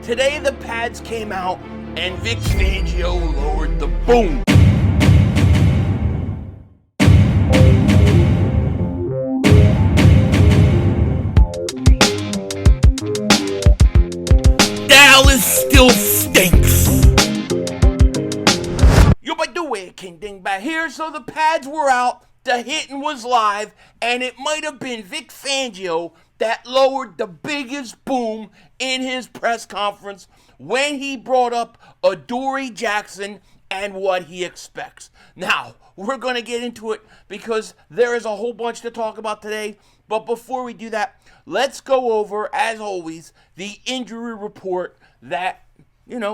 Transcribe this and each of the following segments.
Today the pads came out and Vic Fangio lowered the boom. Dallas still stinks. Yo, by the way, King Dingbat here. So the pads were out, the hitting was live, and it might have been Vic Fangio that lowered the biggest boom in his press conference when he brought up Adoree Jackson and what he expects. Now, we're going to get into it because there is a whole bunch to talk about today. But before we do that, let's go over, as always, the injury report that,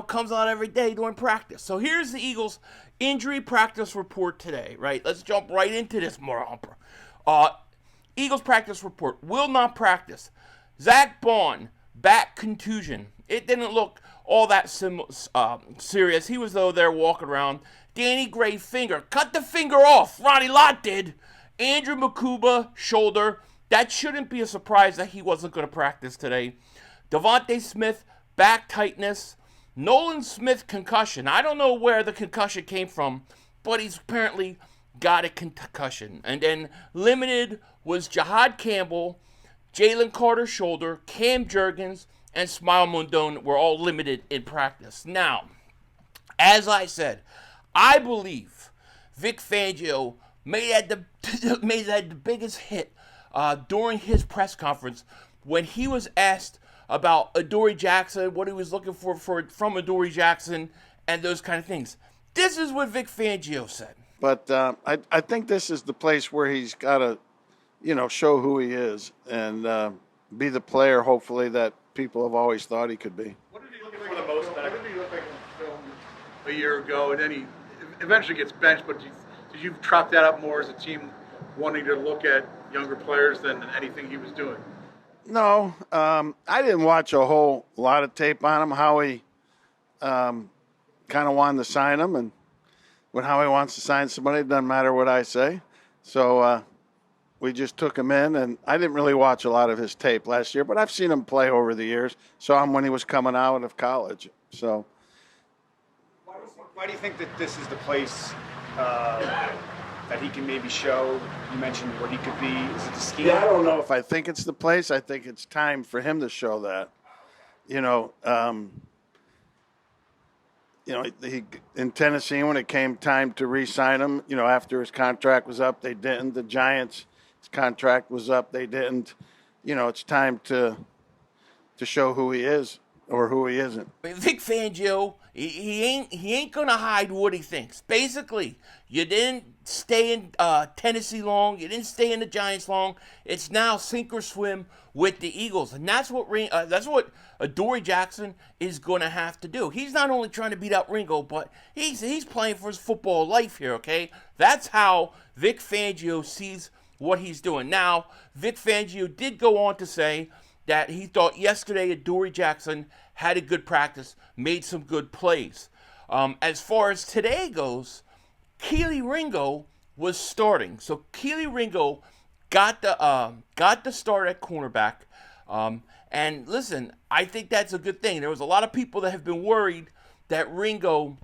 comes out every day during practice. So here's the Eagles' injury practice report today, right? Let's jump right into this, more humper. Eagles practice report, will not practice. Zach Bond, back contusion. It didn't look all that serious. He was, though, there walking around. Danny Gray, finger. Cut the finger off. Ronnie Lott did. Andrew Makuba, shoulder. That shouldn't be a surprise that he wasn't going to practice today. Devontae Smith, back tightness. Nolan Smith, concussion. I don't know where the concussion came from, but he's apparently got a concussion. And then limited was Jihaad Campbell, Jalen Carter, shoulder, Cam Jurgens, and Smile Mondone were all limited in practice. Now, as I said, I believe Vic Fangio made that the biggest hit during his press conference when he was asked about Adoree Jackson, what he was looking for from Adoree Jackson, and those kind of things. This is what Vic Fangio said. But I think this is the place where he's got to, show who he is and be the player, hopefully, that people have always thought he could be. What did he look for the most back? What did he look like in film a year ago? And then he eventually gets benched, but did you chop that up more as a team wanting to look at younger players than anything he was doing? No, I didn't watch a whole lot of tape on him, how he kind of wanted to sign him, and how he wants to sign somebody, it doesn't matter what I say. So we just took him in, and I didn't really watch a lot of his tape last year, but I've seen him play over the years. Saw him when he was coming out of college. So, why do you think that this is the place that he can maybe show? You mentioned what he could be. Is it the scheme? Yeah, I don't know if I think it's the place. I think it's time for him to show that. He in Tennessee, when it came time to re-sign him, after his contract was up, they didn't. The Giants, his contract was up, they didn't. It's time to show who he is or who he isn't. Vic Fangio, he ain't gonna hide what he thinks. Basically, you didn't stay in Tennessee long, you didn't stay in the Giants long. It's now sink or swim with the Eagles, and that's what Adoree Jackson is gonna have to do. He's not only trying to beat out Ringo, but he's playing for his football life here. Okay, that's how Vic Fangio sees what he's doing. Now, Vic Fangio did go on to say that he thought yesterday Adoree Jackson had a good practice, made some good plays. As far as today goes, Keely Ringo was starting. So Keely Ringo got the start at cornerback. And listen, I think that's a good thing. There was a lot of people that have been worried that Ringo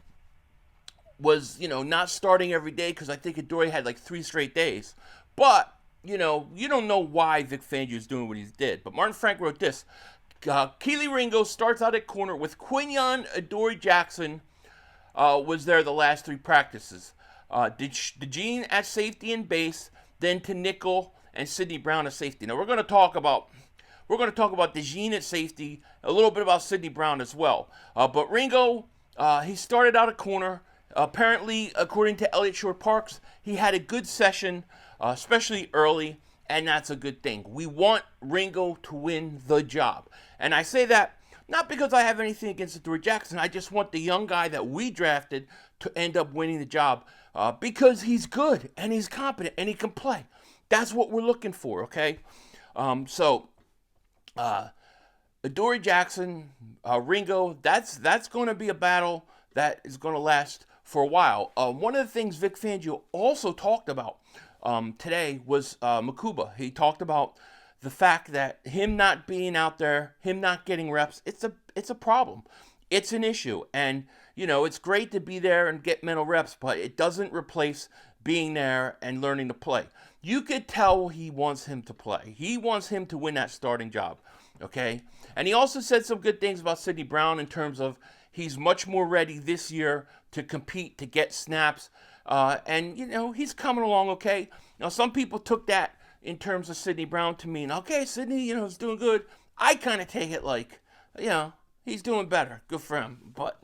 was, not starting every day because I think Adoree had like 3 straight days. But, you don't know why Vic Fangio is doing what he did. But Martin Frank wrote this. Keely Ringo starts out at corner with Quinyon. Adoree Jackson was there the last 3 practices. DeJean at safety and base, then to nickel and Sidney Brown at safety. Now we're going to talk about DeJean at safety, a little bit about Sidney Brown as well. But Ringo, he started out at corner. Apparently, according to Elliott Short-Parks, he had a good session, especially early, and that's a good thing. We want Ringo to win the job. And I say that not because I have anything against Adoree Jackson. I just want the young guy that we drafted to end up winning the job because he's good and he's competent and he can play. That's what we're looking for, okay? Adoree Jackson, Ringo, that's going to be a battle that is going to last for a while. One of the things Vic Fangio also talked about today was Makuba. He talked about the fact that him not being out there, him not getting reps, it's a problem. It's an issue. And, it's great to be there and get mental reps, but it doesn't replace being there and learning to play. You could tell he wants him to play. He wants him to win that starting job, okay? And he also said some good things about Sidney Brown in terms of he's much more ready this year to compete, to get snaps. And, he's coming along okay. Now, some people took that in terms of Sidney Brown to mean, okay, Sidney, is doing good. I kind of take it like, he's doing better. Good for him. But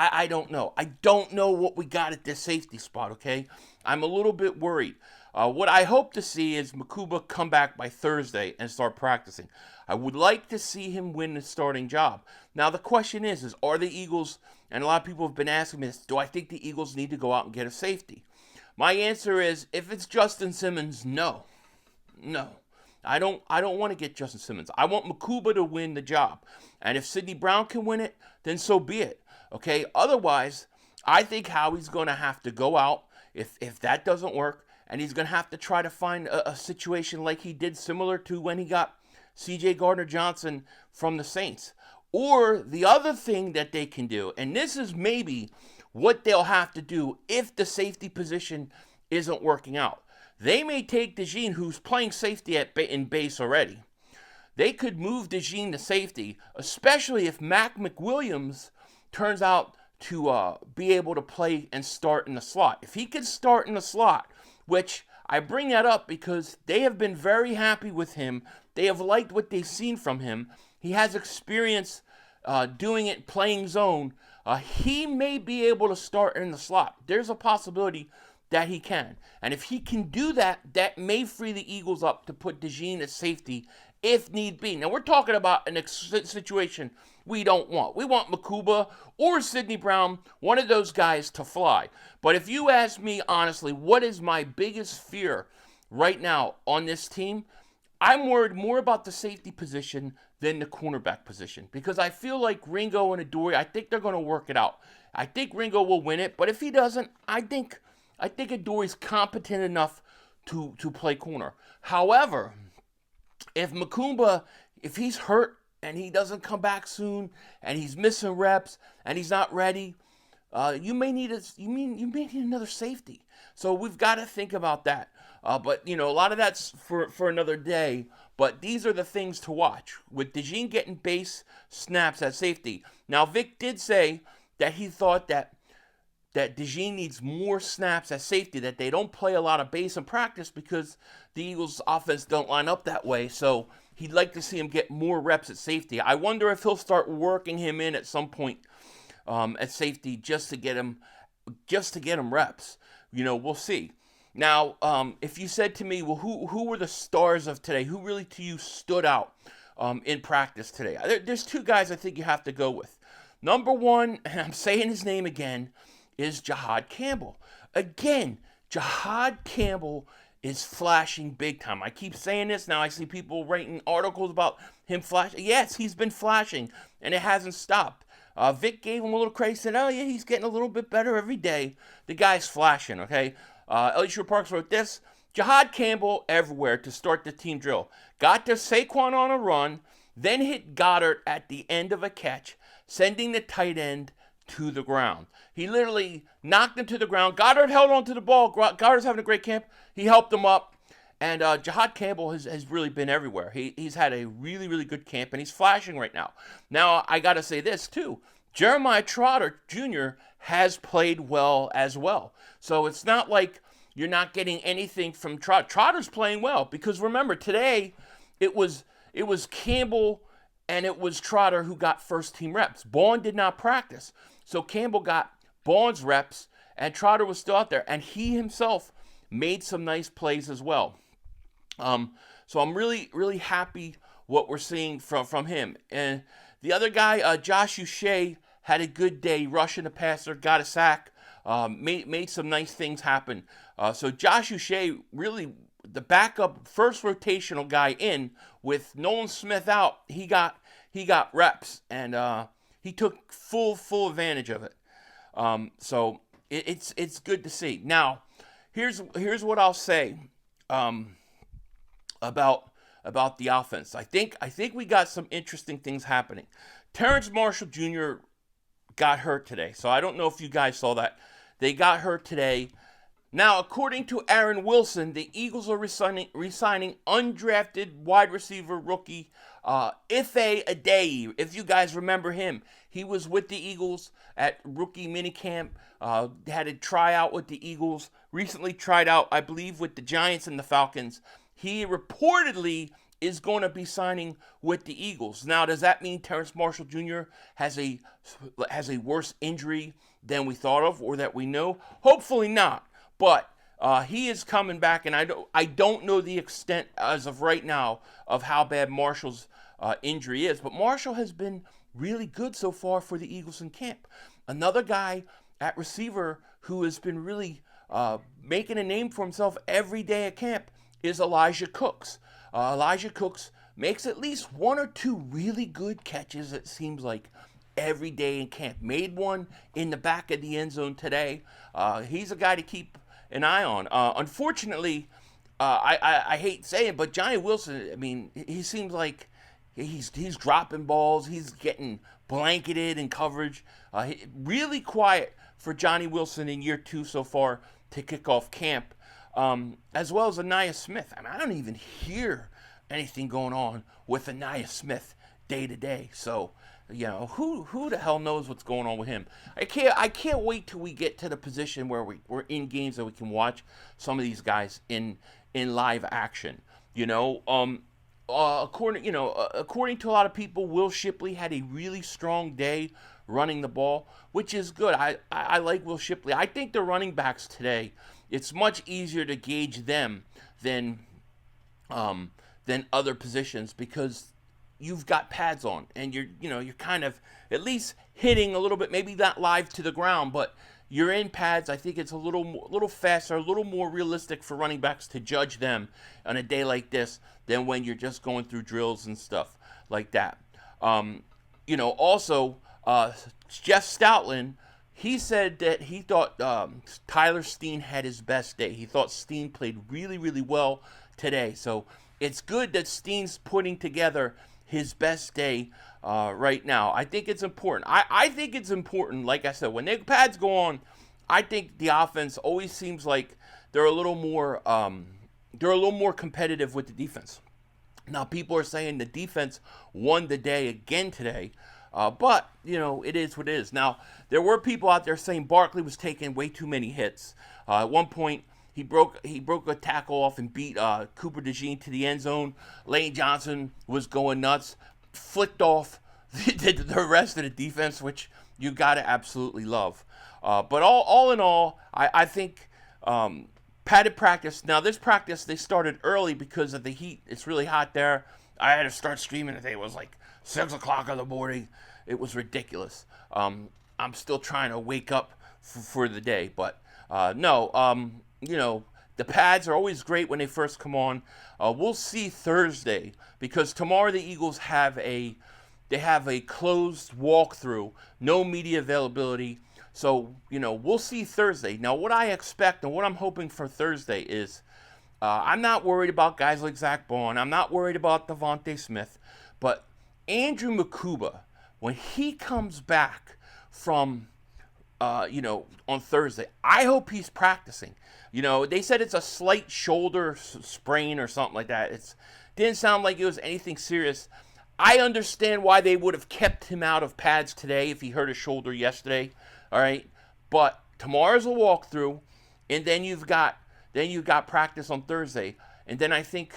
I don't know. I don't know what we got at this safety spot, okay? I'm a little bit worried. What I hope to see is Makuba come back by Thursday and start practicing. I would like to see him win the starting job. Now, the question is are the Eagles, and a lot of people have been asking me this, do I think the Eagles need to go out and get a safety? My answer is, if it's Justin Simmons, no. No. I don't want to get Justin Simmons. I want Makuba to win the job. And if Sidney Brown can win it, then so be it. Okay? Otherwise, I think Howie's going to have to go out if that doesn't work, and he's going to have to try to find a situation like he did similar to when he got C.J. Gardner-Johnson from the Saints. Or the other thing that they can do, and this is maybe what they'll have to do if the safety position isn't working out. They may take DeJean, who's playing safety in base already. They could move DeJean to safety, especially if Mac McWilliams turns out to be able to play and start in the slot. If he could start in the slot, which I bring that up because they have been very happy with him. They have liked what they've seen from him. He has experience doing it, playing zone. He may be able to start in the slot. There's a possibility that he can. And if he can do that, that may free the Eagles up to put DeJean at safety if need be. Now, we're talking about a situation we don't want. We want Makuba or Sidney Brown, one of those guys, to fly. But if you ask me honestly, what is my biggest fear right now on this team? I'm worried more about the safety position than the cornerback position, because I feel like Ringo and Adoree', I think they're going to work it out. I think Ringo will win it, but if he doesn't, I think Adoree's competent enough to play corner. However, if Makumba, if he's hurt and he doesn't come back soon and he's missing reps and he's not ready, you may need another safety. So we've got to think about that. But a lot of that's for another day. But these are the things to watch. With DeJean getting base snaps at safety. Now, Vic did say that he thought that DeJean needs more snaps at safety, that they don't play a lot of base in practice because the Eagles' offense don't line up that way. So he'd like to see him get more reps at safety. I wonder if he'll start working him in at some point at safety just to get him reps. We'll see. Now, if you said to me, well, who were the stars of today? Who really to you stood out in practice today? There's two guys I think you have to go with. Number one, and I'm saying his name again, is Jihaad Campbell. Again, Jihaad Campbell is flashing big time. I keep saying this. Now I see people writing articles about him flashing. Yes, he's been flashing, and it hasn't stopped. Vic gave him a little credit, said, oh, yeah, he's getting a little bit better every day. The guy's flashing, okay? Elliot Parks wrote this. Jihaad Campbell everywhere to start the team drill. Got to Saquon on a run, then hit Goddard at the end of a catch, sending the tight end to the ground. He literally knocked him to the ground. Goddard held on to the ball. Goddard's having a great camp. He helped him up. And Jihaad Campbell has really been everywhere. He's had a really, really good camp, and he's flashing right now. Now, I got to say this, too. Jeremiah Trotter Jr. has played well as well. So it's not like you're not getting anything from Trotter. Trotter's playing well because, remember, today it was Campbell and it was Trotter who got first-team reps. Bourne did not practice. So Campbell got Bourne's reps, and Trotter was still out there. And he himself made some nice plays as well. So I'm really, really happy what we're seeing from him. And the other guy, Josh Uche, had a good day rushing the passer, got a sack, made some nice things happen. So Josh Uche, really the backup first rotational guy in with Nolan Smith out, he got reps, and he took full advantage of it. So it's good to see. Now, here's what I'll say about about the offense. I think we got some interesting things happening. Terrence Marshall Jr. got hurt today, so I don't know if you guys saw that. They got hurt today. Now, according to Aaron Wilson, the Eagles are re-signing undrafted wide receiver rookie Ife Adeyi. If you guys remember him, he was with the Eagles at rookie minicamp, had a tryout with the Eagles, recently tried out, I believe, with the Giants and the Falcons. He reportedly is going to be signing with the Eagles. Now, does that mean Terrence Marshall Jr. has a worse injury than we thought of or that we know? Hopefully not. But he is coming back, and I don't know the extent as of right now of how bad Marshall's injury is. But Marshall has been really good so far for the Eagles in camp. Another guy at receiver who has been really making a name for himself every day at camp is Elijah Cooks. Elijah Cooks makes at least one or two really good catches, it seems like, every day in camp. Made one in the back of the end zone today. He's a guy to keep an eye on. Unfortunately, I hate saying it, but Johnny Wilson, I mean, he seems like he's dropping balls. He's getting blanketed in coverage. Really quiet for Johnny Wilson in year 2 so far to kick off camp. As well as Aniyah Smith. I mean, I don't even hear anything going on with Aniyah Smith day to day. So, you know, who the hell knows what's going on with him? I can't wait till we get to the position where we're in games that we can watch some of these guys in live action. You know, according to a lot of people, Will Shipley had a really strong day running the ball, which is good. I like Will Shipley. I think the running backs today, it's much easier to gauge them than other positions because you've got pads on and you're kind of at least hitting a little bit, maybe not live to the ground, but you're in pads. I think it's a little faster, a little more realistic for running backs to judge them on a day like this than when you're just going through drills and stuff like that. Also, Jeff Stoutland, he said that he thought Tyler Steen had his best day. He thought Steen played really, really well today. So it's good that Steen's putting together his best day right now. I think it's important. I think it's important, like I said, when the pads go on, I think the offense always seems like they're a little more competitive with the defense. Now, people are saying the defense won the day again today. But, it is what it is. Now, there were people out there saying Barkley was taking way too many hits. At one point, he broke a tackle off and beat Cooper DeJean to the end zone. Lane Johnson was going nuts, flicked off the rest of the defense, which you got to absolutely love. But all in all, I think padded practice. Now, this practice, they started early because of the heat. It's really hot there. I had to start streaming today. It was like 6 o'clock in the morning. It was ridiculous. I'm still trying to wake up for the day, but the pads are always great when they first come on. We'll see Thursday because tomorrow the Eagles have a closed walkthrough, no media availability. So we'll see Thursday. Now, what I expect and what I'm hoping for Thursday is I'm not worried about guys like Zach Bond. I'm not worried about Devontae Smith, but Andrew Mukuba, when he comes back from, on Thursday, I hope he's practicing. They said it's a slight shoulder sprain or something like that. It didn't sound like it was anything serious. I understand why they would have kept him out of pads today if he hurt his shoulder yesterday. All right, but tomorrow's a walkthrough, and then you've got practice on Thursday, and then I think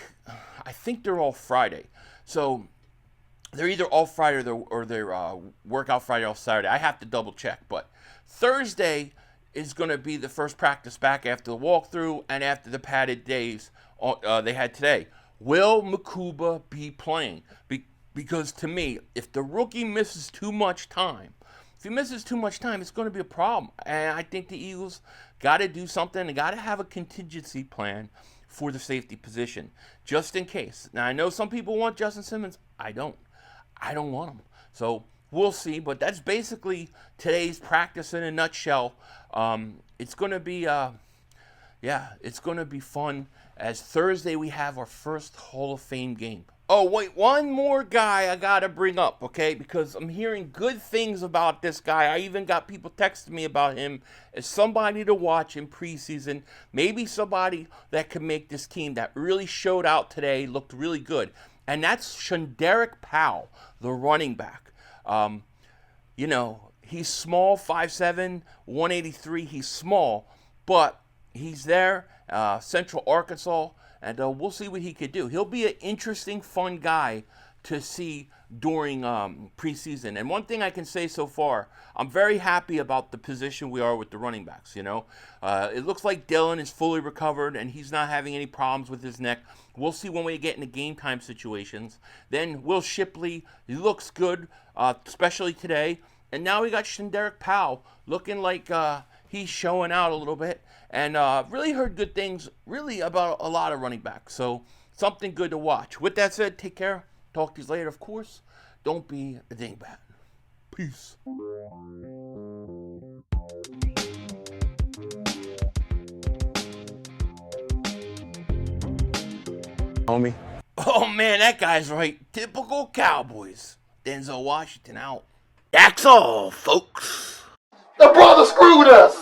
they're all Friday. So they're either all Friday or they're workout Friday or Saturday. I have to double check, but Thursday is going to be the first practice back after the walkthrough and after the padded days they had today. Will Mukuba be playing? Because to me, if the rookie misses too much time, it's going to be a problem. And I think the Eagles got to do something. They got to have a contingency plan for the safety position, just in case. Now, I know some people want Justin Simmons. I don't want him. So we'll see. But that's basically today's practice in a nutshell. It's going to be yeah, it's going to be fun. As Thursday, we have our first Hall of Fame game. Oh, wait, one more guy I got to bring up, okay? Because I'm hearing good things about this guy. I even got people texting me about him as somebody to watch in preseason. Maybe somebody that could make this team that really showed out today, looked really good. And that's Shunderick Powell, the running back. You know, he's small, 5'7", 183. He's small, but he's there, Central Arkansas, and we'll see what he could do. He'll be an interesting, fun guy to see during preseason. And one thing I can say so far, I'm very happy about the position we are with the running backs, you know. It looks like Dylan is fully recovered, and he's not having any problems with his neck. We'll see when we get into game time situations. Then Will Shipley, he looks good, especially today. And now we got Shunderick Powell looking like he's showing out a little bit. And really heard good things really about a lot of running backs. So something good to watch. With that said, take care. Talk to you later, of course. Don't be a dingbat. Peace. Homie. Oh, man, that guy's right. Typical Cowboys. Denzel Washington out. That's all, folks. The brother screwed us.